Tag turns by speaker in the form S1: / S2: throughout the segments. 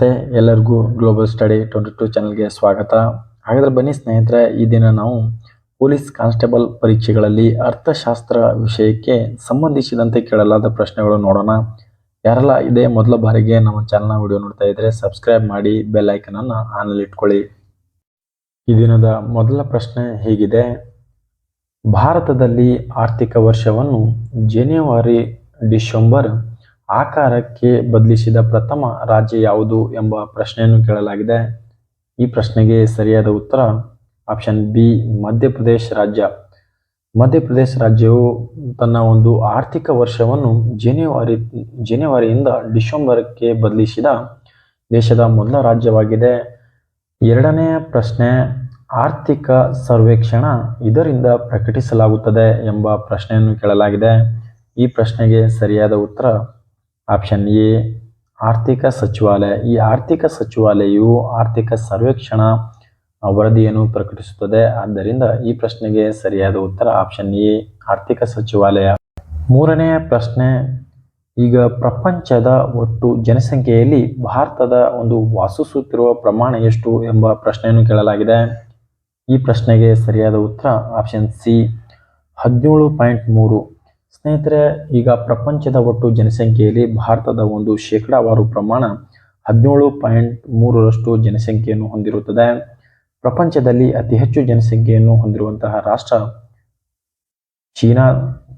S1: ನಮಸ್ತೆ, ಎಲ್ಲರಿಗೂ global study 22 ಚಾನಲ್ಗೆ ಸ್ವಾಗತ. ಹಾಗಾದರೆ ಬನ್ನಿ ಸ್ನೇಹಿತರೆ, ಈ ದಿನ ನಾವು ಪೊಲೀಸ್ ಕಾನ್ಸ್ಟೇಬಲ್ ಪರೀಕ್ಷೆಗಳಲ್ಲಿ ಅರ್ಥಶಾಸ್ತ್ರ ವಿಷಯಕ್ಕೆ ಸಂಬಂಧಿಸಿದಂತೆ ಕೇಳಲಾದ ಪ್ರಶ್ನೆಗಳು ನೋಡೋಣ. ಯಾರೆಲ್ಲ ಇದೇ ಮೊದಲ ಬಾರಿಗೆ ನಮ್ಮ ಚಾನಲ್ನ ವಿಡಿಯೋ ನೋಡ್ತಾ ಇದ್ರೆ ಸಬ್ಸ್ಕ್ರೈಬ್ ಮಾಡಿ, ಬೆಲ್ ಐಕನ್ ಅನ್ನು ಆನಲ್ಲಿ ಇಟ್ಕೊಳ್ಳಿ. ಈ ದಿನದ ಮೊದಲ ಪ್ರಶ್ನೆ ಹೀಗಿದೆ: ಭಾರತದಲ್ಲಿ ಆರ್ಥಿಕ ವರ್ಷವನ್ನು ಜನವರಿ ಡಿಸೆಂಬರ್ ಆಕಾರಕ್ಕೆ ಬದಲಿಸಿದ ಪ್ರಥಮ ರಾಜ್ಯ ಯಾವುದು ಎಂಬ ಪ್ರಶ್ನೆಯನ್ನು ಕೇಳಲಾಗಿದೆ. ಈ ಪ್ರಶ್ನೆಗೆ ಸರಿಯಾದ ಉತ್ತರ ಆಪ್ಷನ್ ಬಿ, ಮಧ್ಯಪ್ರದೇಶ ರಾಜ್ಯ. ಮಧ್ಯಪ್ರದೇಶ ರಾಜ್ಯವು ತನ್ನ ಒಂದು ಆರ್ಥಿಕ ವರ್ಷವನ್ನು ಜನವರಿಯಿಂದ ಡಿಸೆಂಬರ್ಗೆ ಬದಲಿಸಿದ ದೇಶದ ಮೊದಲ ರಾಜ್ಯವಾಗಿದೆ. ಎರಡನೆಯ ಪ್ರಶ್ನೆ: ಆರ್ಥಿಕ ಸರ್ವೇಕ್ಷಣ ಇದರಿಂದ ಪ್ರಕಟಿಸಲಾಗುತ್ತದೆ ಎಂಬ ಪ್ರಶ್ನೆಯನ್ನು ಕೇಳಲಾಗಿದೆ. ಈ ಪ್ರಶ್ನೆಗೆ ಸರಿಯಾದ ಉತ್ತರ ಆಪ್ಷನ್ ಎ, ಆರ್ಥಿಕ ಸಚಿವಾಲಯ. ಈ ಆರ್ಥಿಕ ಸಚಿವಾಲಯವು ಆರ್ಥಿಕ ಸರ್ವೇಕ್ಷಣಾ ವರದಿಯನ್ನು ಪ್ರಕಟಿಸುತ್ತದೆ. ಆದ್ದರಿಂದ ಈ ಪ್ರಶ್ನೆಗೆ ಸರಿಯಾದ ಉತ್ತರ ಆಪ್ಷನ್ ಎ, ಆರ್ಥಿಕ ಸಚಿವಾಲಯ. ಮೂರನೆಯ ಪ್ರಶ್ನೆ: ಈಗ ಪ್ರಪಂಚದ ಒಟ್ಟು ಜನಸಂಖ್ಯೆಯಲ್ಲಿ ಭಾರತದ ಒಂದು ವಾಸಿಸುತ್ತಿರುವ ಪ್ರಮಾಣ ಎಷ್ಟು ಎಂಬ ಪ್ರಶ್ನೆಯನ್ನು ಕೇಳಲಾಗಿದೆ. ಈ ಪ್ರಶ್ನೆಗೆ ಸರಿಯಾದ ಉತ್ತರ ಆಪ್ಷನ್ ಸಿ, 17.3. ಸ್ನೇಹಿತರೆ, ಈಗ ಪ್ರಪಂಚದ ಒಟ್ಟು ಜನಸಂಖ್ಯೆಯಲ್ಲಿ ಭಾರತದ ಒಂದು ಶೇಕಡಾವಾರು ಪ್ರಮಾಣ 17.3ರಷ್ಟು ಜನಸಂಖ್ಯೆಯನ್ನು ಹೊಂದಿರುತ್ತದೆ. ಪ್ರಪಂಚದಲ್ಲಿ ಅತಿ ಹೆಚ್ಚು ಜನಸಂಖ್ಯೆಯನ್ನು ಹೊಂದಿರುವಂತಹ ರಾಷ್ಟ್ರ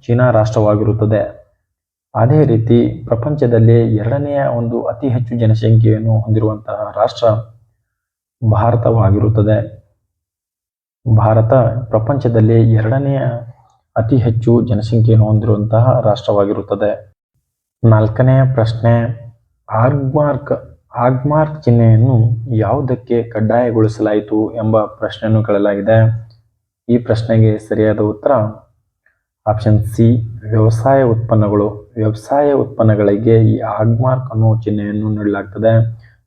S1: ಚೀನಾ ರಾಷ್ಟ್ರವಾಗಿರುತ್ತದೆ. ಅದೇ ರೀತಿ ಪ್ರಪಂಚದಲ್ಲಿ ಎರಡನೆಯ ಒಂದು ಅತಿ ಹೆಚ್ಚು ಜನಸಂಖ್ಯೆಯನ್ನು ಹೊಂದಿರುವಂತಹ ರಾಷ್ಟ್ರ ಭಾರತವಾಗಿರುತ್ತದೆ. ಭಾರತ ಪ್ರಪಂಚದಲ್ಲಿ ಎರಡನೆಯ ಅತಿ ಹೆಚ್ಚು ಜನಸಂಖ್ಯೆಯನ್ನು ಹೊಂದಿರುವಂತಹ ರಾಷ್ಟ್ರವಾಗಿರುತ್ತದೆ. ನಾಲ್ಕನೆಯ ಪ್ರಶ್ನೆ: ಆಗ್ಮಾರ್ಕ್ ಚಿಹ್ನೆಯನ್ನು ಯಾವುದಕ್ಕೆ ಕಡ್ಡಾಯಗೊಳಿಸಲಾಯಿತು ಎಂಬ ಪ್ರಶ್ನೆಯನ್ನು ಕೇಳಲಾಗಿದೆ. ಈ ಪ್ರಶ್ನೆಗೆ ಸರಿಯಾದ ಉತ್ತರ ಆಪ್ಷನ್ ಸಿ, ವ್ಯವಸಾಯ ಉತ್ಪನ್ನಗಳು. ವ್ಯವಸಾಯ ಉತ್ಪನ್ನಗಳಿಗೆ ಈ ಆಗ್ಮಾರ್ಕ್ ಅನ್ನೋ ಚಿಹ್ನೆಯನ್ನು ನೀಡಲಾಗ್ತದೆ.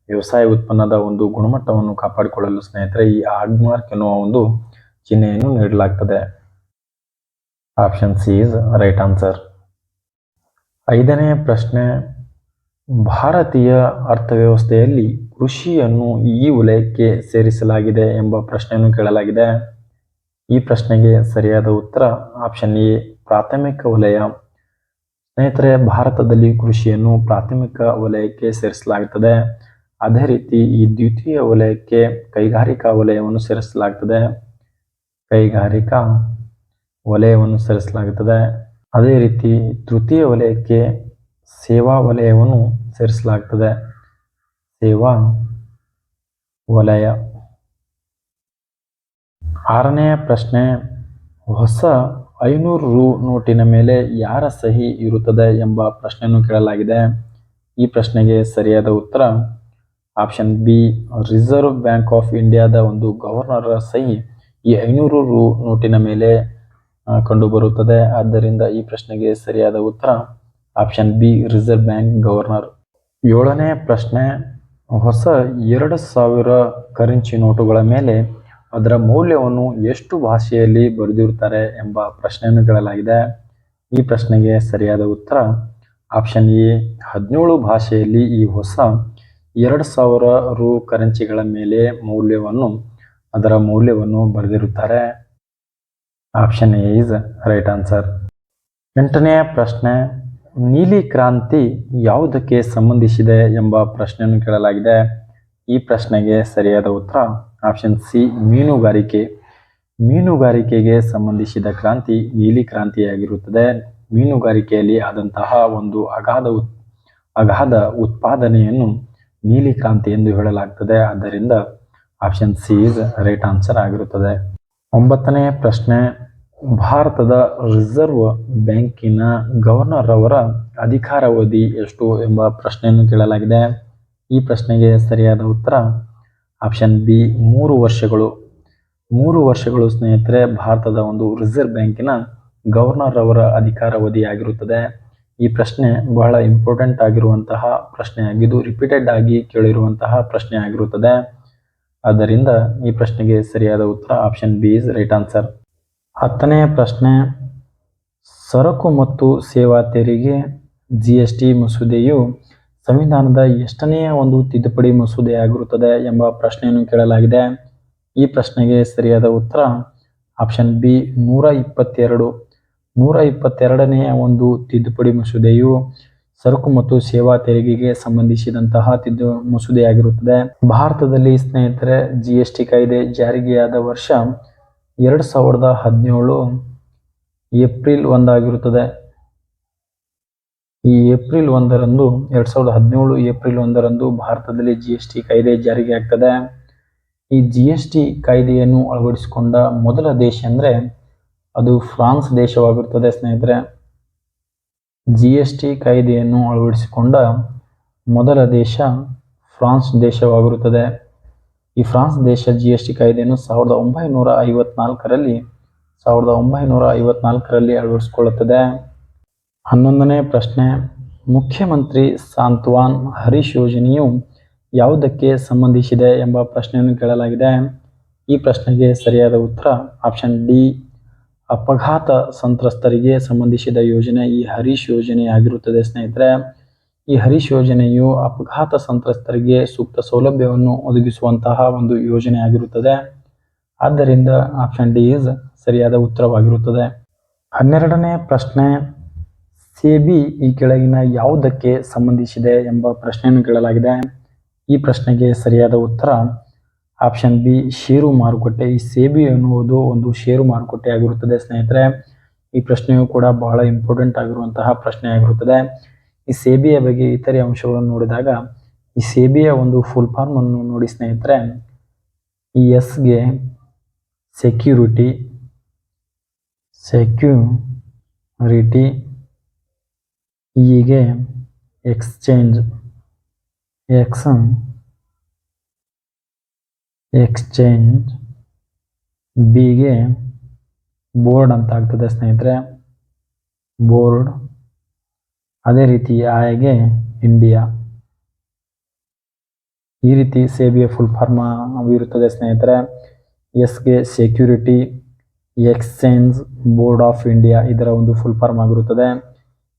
S1: ವ್ಯವಸಾಯ ಉತ್ಪನ್ನದ ಒಂದು ಗುಣಮಟ್ಟವನ್ನು ಕಾಪಾಡಿಕೊಳ್ಳಲು ಸ್ನೇಹಿತರೆ ಈ ಆಗ್ಮಾರ್ಕ್ ಎನ್ನುವ ಒಂದು ಚಿಹ್ನೆಯನ್ನು ನೀಡಲಾಗ್ತದೆ. Option C is right answer. ಐದನೆಯ ಪ್ರಶ್ನೆ: ಭಾರತೀಯ ಅರ್ಥವ್ಯವಸ್ಥೆಯಲ್ಲಿ ಕೃಷಿಯನ್ನು ಈ ವಲಯಕ್ಕೆ ಸೇರಿಸಲಾಗಿದೆ ಎಂಬ ಪ್ರಶ್ನೆಯನ್ನು ಕೇಳಲಾಗಿದೆ. ಈ ಪ್ರಶ್ನೆಗೆ ಸರಿಯಾದ ಉತ್ತರ ಆಪ್ಷನ್ ಎ, ಪ್ರಾಥಮಿಕ ವಲಯ. ಸ್ನೇಹಿತರೆ, ಭಾರತದಲ್ಲಿ ಕೃಷಿಯನ್ನು ಪ್ರಾಥಮಿಕ ವಲಯಕ್ಕೆ ಸೇರಿಸಲಾಗುತ್ತದೆ. ಅದೇ ರೀತಿ ಈ ದ್ವಿತೀಯ ವಲಯಕ್ಕೆ ಕೈಗಾರಿಕಾ ವಲಯವನ್ನು ಸೇರಿಸಲಾಗುತ್ತದೆ. ಅದೇ ರೀತಿ ತೃತೀಯ ವಲಯಕ್ಕೆ ಸೇವಾ ವಲಯವನ್ನು ಸೇರಿಸಲಾಗುತ್ತದೆ. ಸೇವಾ ವಲಯ. ಆರನೆಯ ಪ್ರಶ್ನೆ: ಹೊಸ 500 ರು ನೋಟಿನ ಮೇಲೆ ಯಾರ ಸಹಿ ಇರುತ್ತದೆ ಎಂಬ ಪ್ರಶ್ನೆಯನ್ನು ಕೇಳಲಾಗಿದೆ. ಈ ಪ್ರಶ್ನೆಗೆ ಸರಿಯಾದ ಉತ್ತರ option B, reserve bank of ಇಂಡಿಯಾದ ಒಂದು ಗವರ್ನರ್ ಸಹಿ ಈ 500 ರು ನೋಟಿನ ಮೇಲೆ ಕಂಡುಬರುತ್ತದೆ. ಆದ್ದರಿಂದ ಈ ಪ್ರಶ್ನೆಗೆ ಸರಿಯಾದ ಉತ್ತರ option B, reserve bank governor. ಏಳನೆಯ ಪ್ರಶ್ನೆ: ಹೊಸ 2000 ಕರೆನ್ಸಿ ನೋಟುಗಳ ಮೇಲೆ ಅದರ ಮೌಲ್ಯವನ್ನು ಎಷ್ಟು ಭಾಷೆಯಲ್ಲಿ ಬರೆದಿರುತ್ತಾರೆ ಎಂಬ ಪ್ರಶ್ನೆಯನ್ನು ಕೇಳಲಾಗಿದೆ. ಈ ಪ್ರಶ್ನೆಗೆ ಸರಿಯಾದ ಉತ್ತರ ಆಪ್ಷನ್ ಎ, 17 ಭಾಷೆಯಲ್ಲಿ ಈ ಹೊಸ 2000 ರು ಕರೆನ್ಸಿಗಳ ಮೇಲೆ ಅದರ ಮೌಲ್ಯವನ್ನು ಬರೆದಿರುತ್ತಾರೆ. Option A is right answer. ಎಂಟನೆಯ ಪ್ರಶ್ನೆ: ನೀಲಿ ಕ್ರಾಂತಿ ಯಾವುದಕ್ಕೆ ಸಂಬಂಧಿಸಿದೆ ಎಂಬ ಪ್ರಶ್ನೆಯನ್ನು ಕೇಳಲಾಗಿದೆ. ಈ ಪ್ರಶ್ನೆಗೆ ಸರಿಯಾದ ಉತ್ತರ ಆಪ್ಷನ್ ಸಿ, ಮೀನುಗಾರಿಕೆ. ಮೀನುಗಾರಿಕೆಗೆ ಸಂಬಂಧಿಸಿದ ಕ್ರಾಂತಿ ನೀಲಿ ಕ್ರಾಂತಿಯಾಗಿರುತ್ತದೆ. ಮೀನುಗಾರಿಕೆಯಲ್ಲಿ ಆದಂತಹ ಒಂದು ಅಗಾಧ ಉತ್ಪಾದನೆಯನ್ನು ನೀಲಿ ಕ್ರಾಂತಿ ಎಂದು ಹೇಳಲಾಗ್ತದೆ. ಆದ್ದರಿಂದ option C is right answer ಆಗಿರುತ್ತದೆ. ಒಂಬತ್ತನೆಯ ಪ್ರಶ್ನೆ: ಭಾರತದ ರಿಸರ್ವ್ ಬ್ಯಾಂಕಿನ ಗವರ್ನರ್ ಅವರ ಅಧಿಕಾರಾವಧಿ ಎಷ್ಟು ಎಂಬ ಪ್ರಶ್ನೆಯನ್ನು ಕೇಳಲಾಗಿದೆ. ಈ ಪ್ರಶ್ನೆಗೆ ಸರಿಯಾದ ಉತ್ತರ ಆಪ್ಷನ್ ಬಿ, 3 ವರ್ಷಗಳು. 3 ವರ್ಷಗಳು ಸ್ನೇಹಿತರೆ ಭಾರತದ ಒಂದು ರಿಸರ್ವ್ ಬ್ಯಾಂಕಿನ ಗವರ್ನರ್ ಅವರ ಅಧಿಕಾರಾವಧಿ ಆಗಿರುತ್ತದೆ. ಈ ಪ್ರಶ್ನೆ ಬಹಳ ಇಂಪಾರ್ಟೆಂಟ್ ಆಗಿರುವಂತಹ ಪ್ರಶ್ನೆಯಾಗಿದ್ದು ರಿಪೀಟೆಡ್ ಆಗಿ ಕೇಳಿರುವಂತಹ ಪ್ರಶ್ನೆ ಆಗಿರುತ್ತದೆ. ಆದ್ದರಿಂದ ಈ ಪ್ರಶ್ನೆಗೆ ಸರಿಯಾದ ಉತ್ತರ option B is right answer. 10ನೆಯ ಪ್ರಶ್ನೆ: ಸರಕು ಮತ್ತು ಸೇವಾ ತೆರಿಗೆ GST ಮಸೂದೆಯು ಸಂವಿಧಾನದ ಎಷ್ಟನೆಯ ಒಂದು ತಿದ್ದುಪಡಿ ಮಸೂದೆ ಆಗಿರುತ್ತದೆ ಎಂಬ ಪ್ರಶ್ನೆಯನ್ನು ಕೇಳಲಾಗಿದೆ. ಈ ಪ್ರಶ್ನೆಗೆ ಸರಿಯಾದ ಉತ್ತರ ಆಪ್ಷನ್ ಬಿ 122. 122ನೆಯ ಒಂದು ತಿದ್ದುಪಡಿ ಮಸೂದೆಯು ಸರಕು ಮತ್ತು ಸೇವಾ ತೆರಿಗೆಗೆ ಸಂಬಂಧಿಸಿದಂತಹ ಮಸೂದೆಯಾಗಿರುತ್ತದೆ. ಭಾರತದಲ್ಲಿ ಸ್ನೇಹಿತರೆ GST ಕಾಯ್ದೆ ಜಾರಿಗೆಯಾದ ವರ್ಷ 2017 ಏಪ್ರಿಲ್ 1 ಆಗಿರುತ್ತದೆ. ಈ ಏಪ್ರಿಲ್ 1ರಂದು 2017 ಏಪ್ರಿಲ್ 1ರಂದು ಭಾರತದಲ್ಲಿ GST ಕಾಯ್ದೆ ಜಾರಿಗೆ ಆಗ್ತದೆ. ಈ GST ಕಾಯ್ದೆಯನ್ನು ಅಳವಡಿಸಿಕೊಂಡ ಮೊದಲ ದೇಶ ಅಂದರೆ ಅದು ಫ್ರಾನ್ಸ್ ದೇಶವಾಗಿರುತ್ತದೆ ಸ್ನೇಹಿತರೆ. GST ಕಾಯ್ದೆಯನ್ನು ಅಳವಡಿಸಿಕೊಂಡ ಮೊದಲ ದೇಶ ಫ್ರಾನ್ಸ್ ದೇಶವಾಗಿರುತ್ತದೆ. ಈ ಫ್ರಾನ್ಸ್ ದೇಶ GST ಕಾಯ್ದೆಯನ್ನು 1954ರಲ್ಲಿ ಅಳವಡಿಸಿಕೊಳ್ಳುತ್ತದೆ. 11ನೇ ಪ್ರಶ್ನೆ, ಮುಖ್ಯಮಂತ್ರಿ ಸಾಂತ್ವನ ಹರೀಶ್ ಯೋಜನೆಯು ಯಾವುದಕ್ಕೆ ಸಂಬಂಧಿಸಿದೆ ಎಂಬ ಪ್ರಶ್ನೆಯನ್ನು ಕೇಳಲಾಗಿದೆ. ಈ ಪ್ರಶ್ನೆಗೆ ಸರಿಯಾದ ಉತ್ತರ ಆಪ್ಷನ್ ಡಿ ಅಪಘಾತ ಸಂತ್ರಸ್ತರಿಗೆ ಸಂಬಂಧಿಸಿದ ಯೋಜನೆ ಈ ಹರೀಶ್ ಯೋಜನೆ ಆಗಿರುತ್ತದೆ ಸ್ನೇಹಿತರೆ. ಈ ಹರೀಶ್ ಯೋಜನೆಯು ಅಪಘಾತ ಸಂತ್ರಸ್ತರಿಗೆ ಸೂಕ್ತ ಸೌಲಭ್ಯವನ್ನು ಒದಗಿಸುವಂತಹ ಒಂದು ಯೋಜನೆ ಆಗಿರುತ್ತದೆ. ಆದ್ದರಿಂದ ಆಪ್ಷನ್ ಡಿ ಇಸ್ ಸರಿಯಾದ ಉತ್ತರವಾಗಿರುತ್ತದೆ. 12ನೇ ಪ್ರಶ್ನೆ, ಸೆಬಿ ಈ ಕೆಳಗಿನ ಯಾವುದಕ್ಕೆ ಸಂಬಂಧಿಸಿದೆ ಎಂಬ ಪ್ರಶ್ನೆಯನ್ನು ಕೇಳಲಾಗಿದೆ. ಈ ಪ್ರಶ್ನೆಗೆ ಸರಿಯಾದ ಉತ್ತರ ಆಪ್ಷನ್ ಬಿ ಷೇರು ಮಾರುಕಟ್ಟೆ. ಈ ಸೆಬಿ ಎನ್ನುವುದು ಒಂದು ಷೇರು ಮಾರುಕಟ್ಟೆ ಆಗಿರುತ್ತದೆ ಸ್ನೇಹಿತರೆ. ಈ ಪ್ರಶ್ನೆಯು ಕೂಡ ಬಹಳ ಇಂಪಾರ್ಟೆಂಟ್ ಆಗಿರುವಂತಹ ಪ್ರಶ್ನೆ ಆಗಿರುತ್ತದೆ. ಈ ಸೆಬಿಯ ಬಗ್ಗೆ ಇತರೆ ಅಂಶಗಳನ್ನು ನೋಡಿದಾಗ ಈ ಸೆಬಿಯ ಒಂದು ಫುಲ್ ಫಾರ್ಮ್ ಅನ್ನು ನೋಡಿ ಸ್ನೇಹಿತರೆ. ಈ ಎಸ್ಗೆ ಸೆಕ್ಯೂರಿಟಿ, ಈಗೆ ಎಕ್ಸ್ಚೇಂಜ್, ಬಿಗೆ ಬೋರ್ಡ್ ಅಂತ ಆಗ್ತದೆ ಸ್ನೇಹಿತರೆ, ಬೋರ್ಡ್. ಅದೇ ರೀತಿ ಐಗೆ ಇಂಡಿಯಾ. ಈ ರೀತಿ ಸೆಬಿಯ ಫುಲ್ ಫಾರ್ಮ್ ಇರುತ್ತದೆ ಸ್ನೇಹಿತರೆ. ಎಸ್ಗೆ security exchange board of India ಇದರ ಒಂದು ಫುಲ್ ಫಾರ್ಮ್ ಆಗಿರುತ್ತದೆ.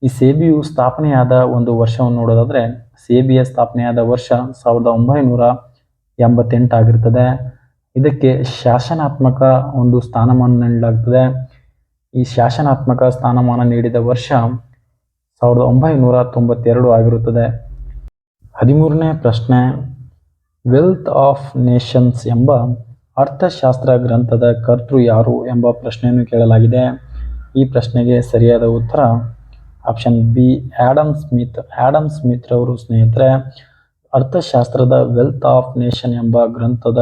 S1: ಈ ಸೆಬಿಯು ಸ್ಥಾಪನೆಯಾದ ಒಂದು ವರ್ಷವನ್ನು ನೋಡೋದಾದ್ರೆ ಸೆಬಿಯ ಸ್ಥಾಪನೆಯಾದ ವರ್ಷ 1988 ಆಗಿರುತ್ತದೆ. ಇದಕ್ಕೆ ಶಾಸನಾತ್ಮಕ ಒಂದು ಸ್ಥಾನಮಾನ ನೀಡಲಾಗುತ್ತದೆ. ಈ ಶಾಸನಾತ್ಮಕ ಸ್ಥಾನಮಾನ ನೀಡಿದ ವರ್ಷ 1992 ಆಗಿರುತ್ತದೆ. 13ನೇ ಪ್ರಶ್ನೆ, ವೆಲ್ತ್ ಆಫ್ ನೇಷನ್ಸ್ ಎಂಬ ಅರ್ಥಶಾಸ್ತ್ರ ಗ್ರಂಥದ ಕರ್ತೃ ಯಾರು ಎಂಬ ಪ್ರಶ್ನೆಯನ್ನು ಕೇಳಲಾಗಿದೆ. ಈ ಪ್ರಶ್ನೆಗೆ ಸರಿಯಾದ ಉತ್ತರ ಆಪ್ಷನ್ ಬಿ ಆಡಮ್ ಸ್ಮಿತ್ ರವರು ಸ್ನೇಹಿತರೆ ಅರ್ಥಶಾಸ್ತ್ರದ ವೆಲ್ತ್ ಆಫ್ ನೇಷನ್ ಎಂಬ ಗ್ರಂಥದ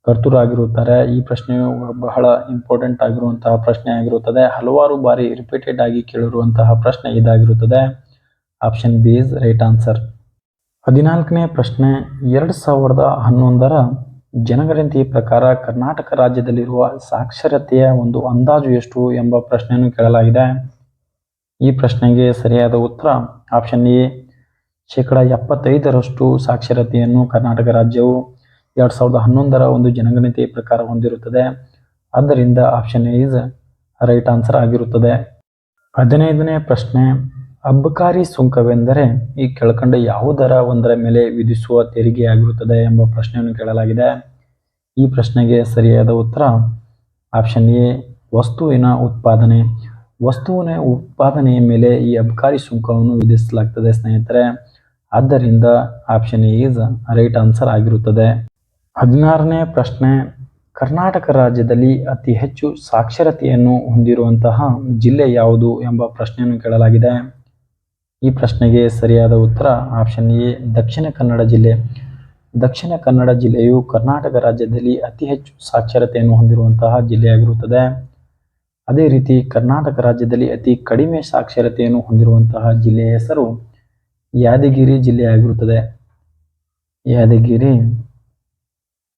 S1: ಕರ್ತೃರಾಗಿರುತ್ತಾರೆ. ಈ ಪ್ರಶ್ನೆಯು ಬಹಳ ಇಂಪಾರ್ಟೆಂಟ್ ಆಗಿರುವಂತಹ ಪ್ರಶ್ನೆ ಆಗಿರುತ್ತದೆ. ಹಲವಾರು ಬಾರಿ ರಿಪೀಟೆಡ್ ಆಗಿ ಕೇಳಿರುವಂತಹ ಪ್ರಶ್ನೆ ಇದಾಗಿರುತ್ತದೆ. Option B is right answer. 14ನೇ ಪ್ರಶ್ನೆ, 2011ರ ಜನಗಣತಿ ಪ್ರಕಾರ ಕರ್ನಾಟಕ ರಾಜ್ಯದಲ್ಲಿರುವ ಸಾಕ್ಷರತೆಯ ಒಂದು ಅಂದಾಜು ಎಷ್ಟು ಎಂಬ ಪ್ರಶ್ನೆಯನ್ನು ಕೇಳಲಾಗಿದೆ. ಈ ಪ್ರಶ್ನೆಗೆ ಸರಿಯಾದ ಉತ್ತರ ಆಪ್ಷನ್ ಎ 75% ಸಾಕ್ಷರತೆಯನ್ನು ಕರ್ನಾಟಕ ರಾಜ್ಯವು 2011ರ ಒಂದು ಜನಗಣತಿ ಪ್ರಕಾರ ಹೊಂದಿರುತ್ತದೆ. ಆದ್ದರಿಂದ option A is right answer ಆಗಿರುತ್ತದೆ. 15ನೇ ಪ್ರಶ್ನೆ, ಅಬಕಾರಿ ಸುಂಕವೆಂದರೆ ಈ ಕೆಳಕಂಡ ಯಾವುದರ ಒಂದರ ಮೇಲೆ ವಿಧಿಸುವ ತೆರಿಗೆಯಾಗಿರುತ್ತದೆ ಎಂಬ ಪ್ರಶ್ನೆಯನ್ನು ಕೇಳಲಾಗಿದೆ. ಈ ಪ್ರಶ್ನೆಗೆ ಸರಿಯಾದ ಉತ್ತರ ಆಪ್ಷನ್ ಎ ವಸ್ತುವಿನ ಉತ್ಪಾದನೆಯ ಮೇಲೆ ಈ ಅಬಕಾರಿ ಸುಂಕವನ್ನು ವಿಧಿಸಲಾಗ್ತದೆ ಸ್ನೇಹಿತರೆ. ಆದ್ದರಿಂದ option A is right answer ಆಗಿರುತ್ತದೆ. 16ನೇ ಪ್ರಶ್ನೆ, ಕರ್ನಾಟಕ ರಾಜ್ಯದಲ್ಲಿ ಅತಿ ಹೆಚ್ಚು ಸಾಕ್ಷರತೆಯನ್ನು ಹೊಂದಿರುವಂತಹ ಜಿಲ್ಲೆ ಯಾವುದು ಎಂಬ ಪ್ರಶ್ನೆಯನ್ನು ಕೇಳಲಾಗಿದೆ. ಈ ಪ್ರಶ್ನೆಗೆ ಸರಿಯಾದ ಉತ್ತರ ಆಪ್ಷನ್ ಎ ದಕ್ಷಿಣ ಕನ್ನಡ ಜಿಲ್ಲೆ. ದಕ್ಷಿಣ ಕನ್ನಡ ಜಿಲ್ಲೆಯು ಕರ್ನಾಟಕ ರಾಜ್ಯದಲ್ಲಿ ಅತಿ ಹೆಚ್ಚು ಸಾಕ್ಷರತೆಯನ್ನು ಹೊಂದಿರುವಂತಹ ಜಿಲ್ಲೆಯಾಗಿರುತ್ತದೆ. ಅದೇ ರೀತಿ ಕರ್ನಾಟಕ ರಾಜ್ಯದಲ್ಲಿ ಅತಿ ಕಡಿಮೆ ಸಾಕ್ಷರತೆಯನ್ನು ಹೊಂದಿರುವಂತಹ ಜಿಲ್ಲೆಯ ಹೆಸರು ಯಾದಗಿರಿ ಜಿಲ್ಲೆಯಾಗಿರುತ್ತದೆ. ಯಾದಗಿರಿ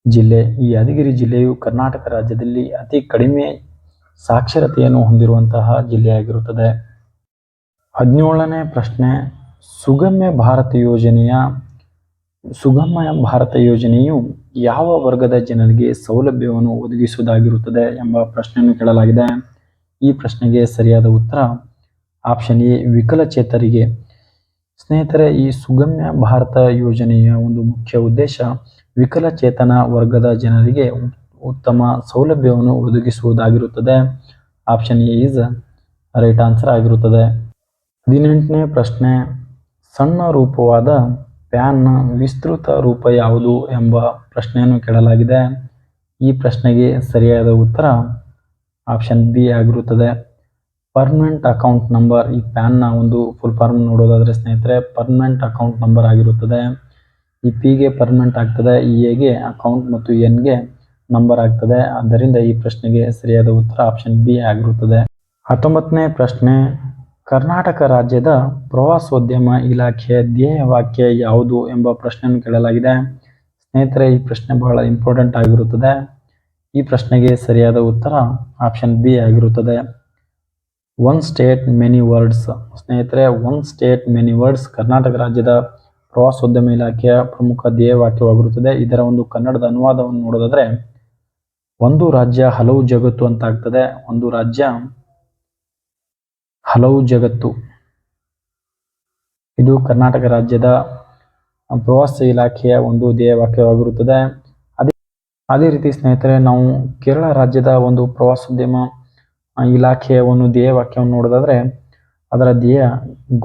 S1: ಜಿಲ್ಲೆ. ಈ ಯಾದಗಿರಿ ಜಿಲ್ಲೆಯು ಕರ್ನಾಟಕ ರಾಜ್ಯದಲ್ಲಿ ಅತಿ ಕಡಿಮೆ ಸಾಕ್ಷರತೆಯನ್ನು ಹೊಂದಿರುವಂತಹ ಜಿಲ್ಲೆಯಾಗಿರುತ್ತದೆ. 17ನೇ ಪ್ರಶ್ನೆ, ಸುಗಮ್ಯ ಭಾರತ ಯೋಜನೆಯು ಯಾವ ವರ್ಗದ ಜನರಿಗೆ ಸೌಲಭ್ಯವನ್ನು ಒದಗಿಸುವುದಾಗಿರುತ್ತದೆ ಎಂಬ ಪ್ರಶ್ನೆಯನ್ನು ಕೇಳಲಾಗಿದೆ. ಈ ಪ್ರಶ್ನೆಗೆ ಸರಿಯಾದ ಉತ್ತರ ಆಪ್ಷನ್ ಎ ವಿಕಲಚೇತರಿಗೆ. ಸ್ನೇಹಿತರೆ, ಈ ಸುಗಮ್ಯ ಭಾರತ ಯೋಜನೆಯ ಒಂದು ಮುಖ್ಯ ಉದ್ದೇಶ ವಿಕಲಚೇತನ ವರ್ಗದ ಜನರಿಗೆ ಉತ್ತಮ ಸೌಲಭ್ಯವನ್ನು ಒದಗಿಸುವುದಾಗಿರುತ್ತದೆ. Option A is right answer ಆಗಿರುತ್ತದೆ. 18ನೇ ಪ್ರಶ್ನೆ, ಸಣ್ಣ ರೂಪವಾದ ಪ್ಯಾನ್ನ ವಿಸ್ತೃತ ರೂಪ ಯಾವುದು ಎಂಬ ಪ್ರಶ್ನೆಯನ್ನು ಕೇಳಲಾಗಿದೆ. ಈ ಪ್ರಶ್ನೆಗೆ ಸರಿಯಾದ ಉತ್ತರ ಆಪ್ಷನ್ ಬಿ ಆಗಿರುತ್ತದೆ. Permanent account number. ಈ ಪ್ಯಾನ್ನ ಒಂದು ಫುಲ್ ಫಾರ್ಮ್ ನೋಡೋದಾದ್ರೆ ಸ್ನೇಹಿತರೆ, ಪರ್ಮನೆಂಟ್ ಅಕೌಂಟ್ ನಂಬರ್ ಆಗಿರುತ್ತದೆ. ಈ ಪಿಗೆ ಪರ್ಮನೆಂಟ್ ಆಗ್ತದೆ, ಈ ಎಗೆ ಅಕೌಂಟ್ ಮತ್ತು ಎನ್ಗೆ ನಂಬರ್ ಆಗ್ತದೆ. ಆದ್ದರಿಂದ ಈ ಪ್ರಶ್ನೆಗೆ ಸರಿಯಾದ ಉತ್ತರ ಆಪ್ಷನ್ ಬಿ ಆಗಿರುತ್ತದೆ. 19ನೇ ಪ್ರಶ್ನೆ, ಕರ್ನಾಟಕ ರಾಜ್ಯದ ಪ್ರವಾಸೋದ್ಯಮ ಇಲಾಖೆಯ ಧ್ಯೇಯ ವಾಕ್ಯ ಯಾವುದು ಎಂಬ ಪ್ರಶ್ನೆಯನ್ನು ಕೇಳಲಾಗಿದೆ. ಸ್ನೇಹಿತರೆ, ಈ ಪ್ರಶ್ನೆ ಬಹಳ ಇಂಪಾರ್ಟೆಂಟ್ ಆಗಿರುತ್ತದೆ. ಈ ಪ್ರಶ್ನೆಗೆ ಸರಿಯಾದ ಉತ್ತರ ಆಪ್ಷನ್ ಬಿ ಆಗಿರುತ್ತದೆ. One state many words. ಸ್ನೇಹಿತರೆ, one state many words Karnataka ರಾಜ್ಯದ ಪ್ರವಾಸೋದ್ಯಮ ಇಲಾಖೆಯ ಪ್ರಮುಖ ಧ್ಯೇಯ ವಾಕ್ಯವಾಗಿರುತ್ತದೆ. ಇದರ ಒಂದು ಕನ್ನಡದ ಅನುವಾದವನ್ನು ನೋಡೋದಾದ್ರೆ ಒಂದು ರಾಜ್ಯ ಹಲವು ಜಗತ್ತು ಅಂತ ಆಗ್ತದೆ. ಒಂದು ರಾಜ್ಯ ಹಲವು ಜಗತ್ತು, ಇದು ಕರ್ನಾಟಕ ರಾಜ್ಯದ ಪ್ರವಾಸ ಇಲಾಖೆಯ ಒಂದು ಧ್ಯೇಯ ವಾಕ್ಯವಾಗಿರುತ್ತದೆ. ಅದೇ ರೀತಿ ಸ್ನೇಹಿತರೆ, ನಾವು ಕೇರಳ ರಾಜ್ಯದ ಒಂದು ಪ್ರವಾಸೋದ್ಯಮ ಇಲಾಖೆಯ ಒಂದು ಧ್ಯೇಯ ವಾಕ್ಯವನ್ನು ನೋಡೋದಾದ್ರೆ ಅದರ ಧ್ಯೇಯ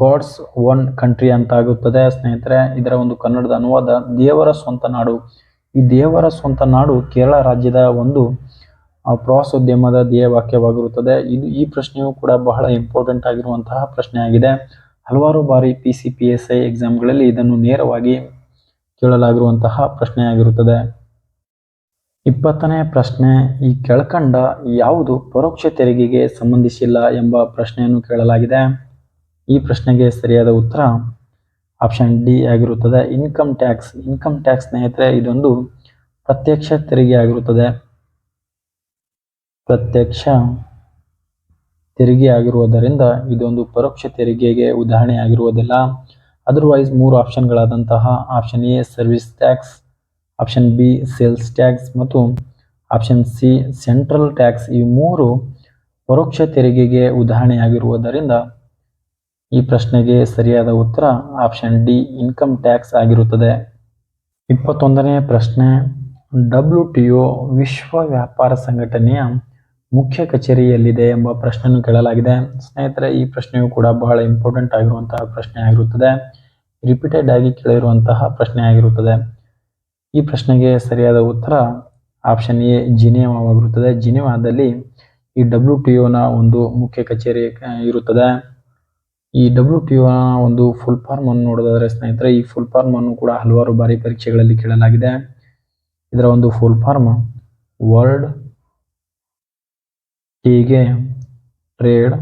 S1: ಗಾಡ್ಸ್ ಒನ್ ಕಂಟ್ರಿ ಅಂತ ಆಗುತ್ತದೆ. ಸ್ನೇಹಿತರೆ, ಇದರ ಒಂದು ಕನ್ನಡದ ಅನುವಾದ ದೇವರ ಸ್ವಂತ ನಾಡು. ಈ ದೇವರ ಸ್ವಂತ ನಾಡು ಕೇರಳ ರಾಜ್ಯದ ಒಂದು ಪ್ರವಾಸೋದ್ಯಮದ ಧ್ಯೇಯ ವಾಕ್ಯವಾಗಿರುತ್ತದೆ. ಈ ಪ್ರಶ್ನೆಯು ಕೂಡ ಬಹಳ ಇಂಪಾರ್ಟೆಂಟ್ ಆಗಿರುವಂತಹ ಪ್ರಶ್ನೆಯಾಗಿದೆ. ಹಲವಾರು ಬಾರಿ PCPSI ಎಕ್ಸಾಮ್ಗಳಲ್ಲಿ ಇದನ್ನು ನೇರವಾಗಿ ಕೇಳಲಾಗಿರುವಂತಹ ಪ್ರಶ್ನೆಯಾಗಿರುತ್ತದೆ. 20ನೇ ಪ್ರಶ್ನೆ, ಈ ಕೆಳಕಂಡ ಯಾವುದು ಪರೋಕ್ಷ ತೆರಿಗೆಗೆ ಸಂಬಂಧಿಸಿಲ್ಲ ಎಂಬ ಪ್ರಶ್ನೆಯನ್ನು ಕೇಳಲಾಗಿದೆ. ಈ ಪ್ರಶ್ನೆಗೆ ಸರಿಯಾದ ಉತ್ತರ ಆಪ್ಷನ್ ಡಿ ಆಗಿರುತ್ತದೆ. Income tax. ಇನ್ಕಮ್ ಟ್ಯಾಕ್ಸ್ ಸ್ನೇಹಿತರೆ, ಇದೊಂದು ಪ್ರತ್ಯಕ್ಷ ತೆರಿಗೆ ಆಗಿರುತ್ತದೆ. ಪ್ರತ್ಯಕ್ಷ ತೆರಿಗೆ ಆಗಿರುವುದರಿಂದ ಇದೊಂದು ಪರೋಕ್ಷ ತೆರಿಗೆಗೆ ಉದಾಹರಣೆ ಆಗಿರುವುದಿಲ್ಲ. ಅದರ್ವೈಸ್ 3 ಆಪ್ಷನ್ಗಳಾದಂತಹ option A service tax, option B sales tax ಮತ್ತು ಆಪ್ಷನ್ ಸಿ ಸೆಂಟ್ರಲ್ ಟ್ಯಾಕ್ಸ್, ಈ 3 ಪರೋಕ್ಷ ತೆರಿಗೆಗೆ ಉದಾಹರಣೆಯಾಗಿರುವುದರಿಂದ ಈ ಪ್ರಶ್ನೆಗೆ ಸರಿಯಾದ ಉತ್ತರ ಆಪ್ಷನ್ ಡಿ ಇನ್ಕಮ್ ಟ್ಯಾಕ್ಸ್ ಆಗಿರುತ್ತದೆ. 21ನೇ ಪ್ರಶ್ನೆ, WTO ವಿಶ್ವ ವ್ಯಾಪಾರ ಸಂಘಟನೆಯ ಮುಖ್ಯ ಕಚೇರಿಯಲ್ಲಿದೆ ಎಂಬ ಪ್ರಶ್ನೆಯನ್ನು ಕೇಳಲಾಗಿದೆ. ಸ್ನೇಹಿತರೆ, ಈ ಪ್ರಶ್ನೆಯು ಕೂಡ ಬಹಳ ಇಂಪಾರ್ಟೆಂಟ್ ಆಗಿರುವಂತಹ ಪ್ರಶ್ನೆ ಆಗಿರುತ್ತದೆ. ರಿಪೀಟೆಡ್ ಆಗಿ ಕೇಳಿರುವಂತಹ ಪ್ರಶ್ನೆ ಆಗಿರುತ್ತದೆ. ಈ ಪ್ರಶ್ನೆಗೆ ಸರಿಯಾದ ಉತ್ತರ ಆಪ್ಷನ್ ಎ ಜಿನೇವಾವಾಗಿರುತ್ತದೆ. ಜಿನೇವಾದಲ್ಲಿ ಈ WTOನ ಒಂದು ಮುಖ್ಯ ಕಚೇರಿ ಇರುತ್ತದೆ. ಈ WTOನ ಒಂದು ಫುಲ್ ಫಾರ್ಮ್ ಅನ್ನು ನೋಡೋದಾದ್ರೆ ಸ್ನೇಹಿತರೆ, ಈ ಫುಲ್ ಫಾರ್ಮ್ ಅನ್ನು ಕೂಡ ಹಲವಾರು ಬಾರಿ ಪರೀಕ್ಷೆಗಳಲ್ಲಿ ಕೇಳಲಾಗಿದೆ. ಇದರ ಒಂದು ಫುಲ್ ಫಾರ್ಮ್ ವರ್ಲ್ಡ್ ಟಿಗೆ ಟ್ರೇಡ್,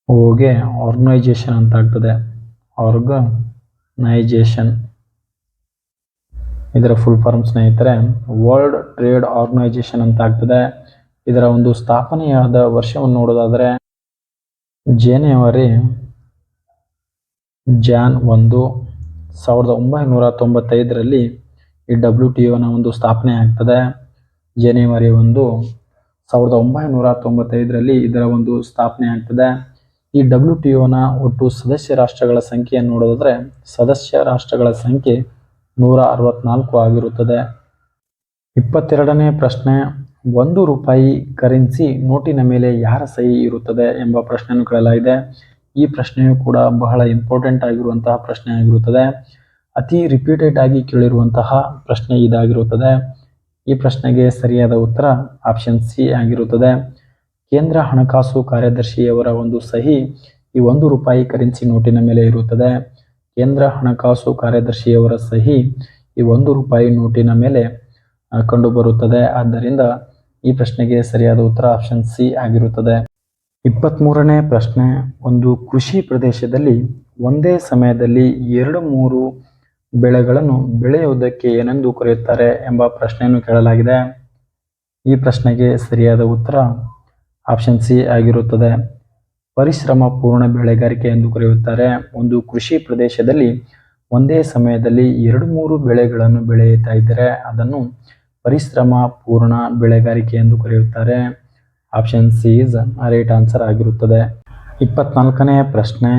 S1: ಓಗೆ ಆರ್ಗನೈಜೇಷನ್ ಅಂತ ಆಗ್ತದೆ. ಆರ್ಗನೈಜೇಷನ್ ಇದರ ಫುಲ್ ಫಾರ್ಮ್ ಸ್ನೇಹಿತರೆ ವರ್ಲ್ಡ್ ಟ್ರೇಡ್ ಆರ್ಗನೈಜೇಷನ್ ಅಂತ ಆಗ್ತದೆ. ಇದರ ಒಂದು ಸ್ಥಾಪನೆಯಾದ ವರ್ಷವನ್ನು ನೋಡೋದಾದ್ರೆ ಜಾನ್ 1, 1995ರಲ್ಲಿ ಈ WTOನ ಒಂದು ಸ್ಥಾಪನೆ ಆಗ್ತದೆ. ಜನವರಿ 1, 1995ರಲ್ಲಿ ಇದರ ಒಂದು ಸ್ಥಾಪನೆ ಆಗ್ತದೆ. ಈ WTOನ ಒಟ್ಟು ಸದಸ್ಯ ರಾಷ್ಟ್ರಗಳ ಸಂಖ್ಯೆಯನ್ನು ನೋಡೋದಾದ್ರೆ ಸದಸ್ಯ ರಾಷ್ಟ್ರಗಳ ಸಂಖ್ಯೆ 164 ಆಗಿರುತ್ತದೆ. 22ನೇ ಪ್ರಶ್ನೆ, 1 ರೂಪಾಯಿ ಕರೆನ್ಸಿ ನೋಟಿನ ಮೇಲೆ ಯಾರ ಸಹಿ ಇರುತ್ತದೆ ಎಂಬ ಪ್ರಶ್ನೆಯನ್ನು ಕೇಳಲಾಗಿದೆ. ಈ ಪ್ರಶ್ನೆಯು ಕೂಡ ಬಹಳ ಇಂಪಾರ್ಟೆಂಟ್ ಆಗಿರುವಂತಹ ಪ್ರಶ್ನೆ ಆಗಿರುತ್ತದೆ. ಅತಿ ರಿಪೀಟೆಡ್ ಆಗಿ ಕೇಳಿರುವಂತಹ ಪ್ರಶ್ನೆ ಇದಾಗಿರುತ್ತದೆ. ಈ ಪ್ರಶ್ನೆಗೆ ಸರಿಯಾದ ಉತ್ತರ ಆಪ್ಷನ್ ಸಿ ಆಗಿರುತ್ತದೆ. ಕೇಂದ್ರ ಹಣಕಾಸು ಕಾರ್ಯದರ್ಶಿಯವರ ಒಂದು ಸಹಿ ಈ 1 ರೂಪಾಯಿ ಕರೆನ್ಸಿ ನೋಟಿನ ಮೇಲೆ ಇರುತ್ತದೆ. ಕೇಂದ್ರ ಹಣಕಾಸು ಕಾರ್ಯದರ್ಶಿಯವರ ಸಹಿ ಈ 1 ರೂಪಾಯಿ ನೋಟಿನ ಮೇಲೆ ಕಂಡುಬರುತ್ತದೆ. ಆದ್ದರಿಂದ ಈ ಪ್ರಶ್ನೆಗೆ ಸರಿಯಾದ ಉತ್ತರ ಆಪ್ಷನ್ ಸಿ ಆಗಿರುತ್ತದೆ. 23ನೇ ಪ್ರಶ್ನೆ, ಒಂದು ಕೃಷಿ ಪ್ರದೇಶದಲ್ಲಿ ಒಂದೇ ಸಮಯದಲ್ಲಿ 2-3 ಬೆಳೆಗಳನ್ನು ಬೆಳೆಯುವುದಕ್ಕೆ ಏನೆಂದು ಕರೆಯುತ್ತಾರೆ ಎಂಬ ಪ್ರಶ್ನೆಯನ್ನು ಕೇಳಲಾಗಿದೆ. ಈ ಪ್ರಶ್ನೆಗೆ ಸರಿಯಾದ ಉತ್ತರ ಆಪ್ಷನ್ ಸಿ ಆಗಿರುತ್ತದೆ. ಪರಿಶ್ರಮ ಪೂರ್ಣ ಬೆಳೆಗಾರಿಕೆ ಎಂದು ಕರೆಯುತ್ತಾರೆ. ಒಂದು ಕೃಷಿ ಪ್ರದೇಶದಲ್ಲಿ ಒಂದೇ ಸಮಯದಲ್ಲಿ 2-3 ಬೆಳೆಗಳನ್ನು ಬೆಳೆಯುತ್ತಾ ಇದ್ದರೆ ಅದನ್ನು ಪರಿಶ್ರಮ ಪೂರ್ಣ ಬೆಳೆಗಾರಿಕೆ ಎಂದು ಕರೆಯುತ್ತಾರೆ. Option C is right answer ಆಗಿರುತ್ತದೆ. 24ನೇ ಪ್ರಶ್ನೆ,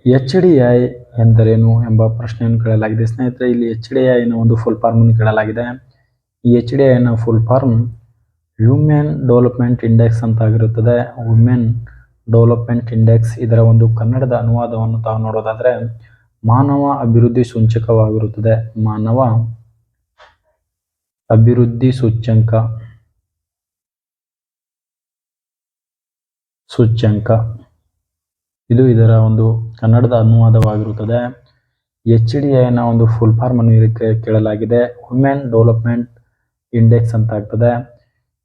S1: HDI ಎಂದರೇನು ಎಂಬ ಪ್ರಶ್ನೆಯನ್ನು ಕೇಳಲಾಗಿದೆ. ಸ್ನೇಹಿತರೆ, ಇಲ್ಲಿ HDI ನ ಒಂದು ಫುಲ್ ಫಾರ್ಮನ್ನು ಕೇಳಲಾಗಿದೆ. ಈ HDI ನ full form human development index ಅಂತ ಆಗಿರುತ್ತದೆ. ವುಮೆನ್ ಡೆವಲಪ್ಮೆಂಟ್ ಇಂಡೆಕ್ಸ್, ಇದರ ಒಂದು ಕನ್ನಡದ ಅನುವಾದವನ್ನು ತಾವು ನೋಡೋದಾದ್ರೆ ಮಾನವ ಅಭಿವೃದ್ಧಿ ಸೂಚ್ಯಂಕವಾಗಿರುತ್ತದೆ. ಮಾನವ ಅಭಿವೃದ್ಧಿ ಸೂಚ್ಯಂಕ ಇದು ಇದರ ಒಂದು ಕನ್ನಡದ ಅನುವಾದವಾಗಿರುತ್ತದೆ. HDI ನ ಒಂದು ಫುಲ್ ಫಾರ್ಮ್ ಅನ್ನು ಇದಕ್ಕೆ ಕೇಳಲಾಗಿದೆ. ವುಮೆನ್ ಡೆವಲಪ್ಮೆಂಟ್ ಇಂಡೆಕ್ಸ್ ಅಂತ ಆಗ್ತದೆ.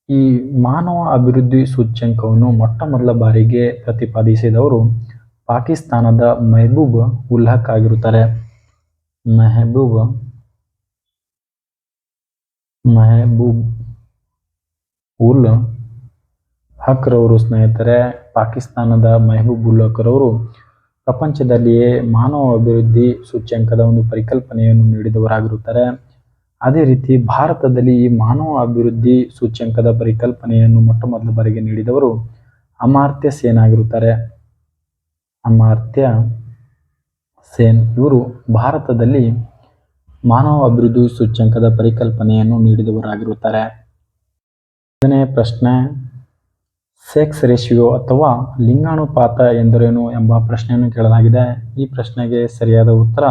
S1: ಈ ಮಾನವ ಅಭಿವೃದ್ಧಿ ಸೂಚ್ಯಂಕವನ್ನು ಮೊಟ್ಟ ಮೊದಲ ಬಾರಿಗೆ ಪ್ರತಿಪಾದಿಸಿದವರು ಪಾಕಿಸ್ತಾನದ ಮೆಹಬೂಬ್ ಉಲ್ ಹಕ್ ಆಗಿರುತ್ತಾರೆ. ಮೆಹಬೂಬ್ ಉಲ್ ಹಕ್ ರವರು ಸ್ನೇಹಿತರೆ, ಪಾಕಿಸ್ತಾನದ ಮೆಹಬೂಬ್ ಉಲ್ ಹಕ್ ರವರು ಪ್ರಪಂಚದಲ್ಲಿಯೇ ಮಾನವ ಅಭಿವೃದ್ಧಿ ಸೂಚ್ಯಂಕದ ಒಂದು ಪರಿಕಲ್ಪನೆಯನ್ನು ನೀಡಿದವರಾಗಿರುತ್ತಾರೆ. ಅದೇ ರೀತಿ ಭಾರತದಲ್ಲಿ ಈ ಮಾನವ ಅಭಿವೃದ್ಧಿ ಸೂಚ್ಯಂಕದ ಪರಿಕಲ್ಪನೆಯನ್ನು ಮೊಟ್ಟ ಮೊದಲ ಬಾರಿಗೆ ನೀಡಿದವರು ಅಮರ್ತ್ಯ ಸೇನ್ ಆಗಿರುತ್ತಾರೆ. ಅಮರ್ತ್ಯ ಸೇನ್ ಇವರು ಭಾರತದಲ್ಲಿ ಮಾನವ ಅಭಿವೃದ್ಧಿ ಸೂಚ್ಯಂಕದ ಪರಿಕಲ್ಪನೆಯನ್ನು ನೀಡಿದವರಾಗಿರುತ್ತಾರೆ. 5ನೇ ಪ್ರಶ್ನೆ, ಸೆಕ್ಸ್ ರೇಷಿಯೋ ಅಥವಾ ಲಿಂಗಾನುಪಾತ ಎಂದರೇನು ಎಂಬ ಪ್ರಶ್ನೆಯನ್ನು ಕೇಳಲಾಗಿದೆ. ಈ ಪ್ರಶ್ನೆಗೆ ಸರಿಯಾದ ಉತ್ತರ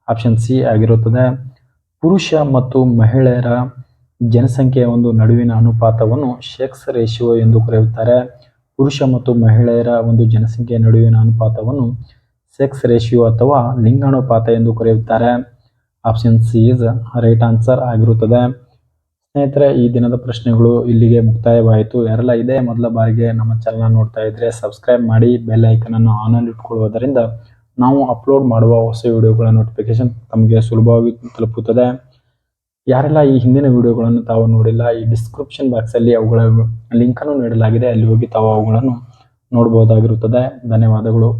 S1: ಆಪ್ಷನ್ ಸಿ ಆಗಿರುತ್ತದೆ. ಪುರುಷ ಮತ್ತು ಮಹಿಳೆಯರ ಜನಸಂಖ್ಯೆಯ ಒಂದು ನಡುವಿನ ಅನುಪಾತವನ್ನು ಸೆಕ್ಸ್ ರೇಷಿಯೋ ಎಂದು ಕರೆಯುತ್ತಾರೆ. ಪುರುಷ ಮತ್ತು ಮಹಿಳೆಯರ ಒಂದು ಜನಸಂಖ್ಯೆಯ ನಡುವಿನ ಅನುಪಾತವನ್ನು ಸೆಕ್ಸ್ ರೇಷಿಯೋ ಅಥವಾ ಲಿಂಗಾನುಪಾತ ಎಂದು ಕರೆಯುತ್ತಾರೆ. Option C is right answer ಆಗಿರುತ್ತದೆ. ಸ್ನೇಹಿತರೆ, ಈ ದಿನದ ಪ್ರಶ್ನೆಗಳು ಇಲ್ಲಿಗೆ ಮುಕ್ತಾಯವಾಯಿತು. ಯಾರೆಲ್ಲ ಇದೇ ಮೊದಲ ಬಾರಿಗೆ ನಮ್ಮ ಚಾನಲ್ ನೋಡ್ತಾ ಇದ್ರೆ ಸಬ್ಸ್ಕ್ರೈಬ್ ಮಾಡಿ, ಬೆಲ್ ಐಕನ್ ಅನ್ನು ಆನ್ ಅಲ್ಲಿ ಇಟ್ಕೊಳ್ಳುವುದರಿಂದ ನಾವು ಅಪ್ಲೋಡ್ ಮಾಡುವ ಹೊಸ ವಿಡಿಯೋಗಳ ನೋಟಿಫಿಕೇಶನ್ ತಮಗೆ ಸುಲಭವಾಗಿ ತಲುಪುತ್ತದೆ. ಯಾರೆಲ್ಲ ಈ ಹಿಂದಿನ ವಿಡಿಯೋಗಳನ್ನು ತಾವು ನೋಡಿಲ್ಲ, ಈ ಡಿಸ್ಕ್ರಿಪ್ಷನ್ ಬಾಕ್ಸಲ್ಲಿ ಅವುಗಳ ಲಿಂಕನ್ನು ನೀಡಲಾಗಿದೆ, ಅಲ್ಲಿ ಹೋಗಿ ತಾವು ಅವುಗಳನ್ನು ನೋಡಬಹುದಾಗಿರುತ್ತದೆ. ಧನ್ಯವಾದಗಳು.